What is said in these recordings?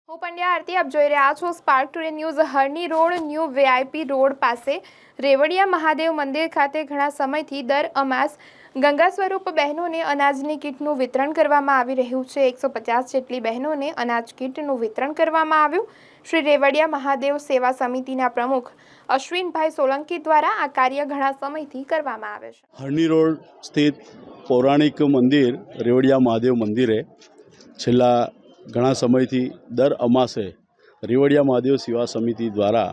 હું પંડ્યા આરતી આપ જોઈ રહ્યા છો સ્પાર્ક ટુડે ન્યૂઝ। હરણી રોડ ન્યૂ વીઆઈપી રોડ પાસે રેવડિયા મહાદેવ મંદિર ખાતે ઘણા સમયથી દર અમાસ ગંગા સ્વરૂપ બહેનોને અનાજની કીટનું વિતરણ કરવામાં આવી રહ્યું છે। 150 જેટલી બહેનોને અનાજ કીટનું વિતરણ કરવામાં આવ્યું। શ્રી રેવડિયા મહાદેવ સેવા સમિતિના પ્રમુખ અશ્વિનભાઈ સોલંકી દ્વારા આ કાર્ય ઘણા સમયથી કરવામાં આવે છે। હરણી રોડ સ્થિત પૌરાણિક મંદિર રેવડિયા મહાદેવ મંદિરે છેલ્લા ઘણા સમયથી દર અમાસે રેવડિયા મહાદેવ સેવા સમિતિ દ્વારા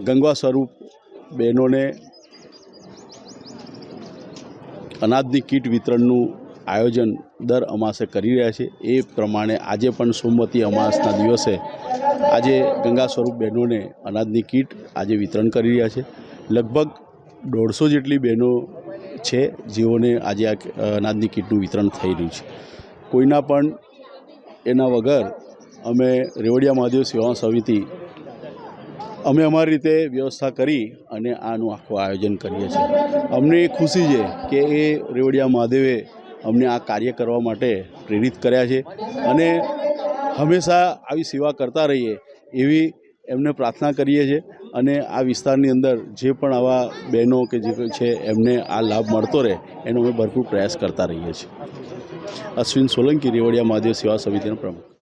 ગંગા સ્વરૂપ બહેનોને અનાજની કીટ વિતરણનું આયોજન દર અમાસે કરી રહ્યા છે। એ પ્રમાણે આજે પણ સોમવતી અમાસના દિવસે આજે ગંગા સ્વરૂપ બહેનોને અનાજની કીટ આજે વિતરણ કરી રહ્યા છે। લગભગ 150 જેટલી બહેનો છે જેઓને આજે આ અનાજની કીટનું વિતરણ થઈ રહ્યું છે। કોઈના પણ એના વગર અમે રેવડિયા મહાદેવ સેવા સમિતિ અમે અમારી રીતે વ્યવસ્થા કરી અને આનું આખું આયોજન કરીએ છીએ। અમને ખુશી છે કે એ રેવડિયા મહાદેવે અમને આ કાર્ય કરવા માટે પ્રેરિત કર્યા છે અને હંમેશા આવી સેવા કરતા રહીએ એવી એમને પ્રાર્થના કરીએ છીએ અને આ વિસ્તારની અંદર જે પણ આવા બહેનો કે જે છે એમને આ લાભ મળતો રહે એનો અમે ભરપૂર પ્રયાસ કરતા રહીએ છીએ। અશ્વિન સોલંકી, રેવડિયા મહાદેવ સેવા સમિતિના પ્રમુખ।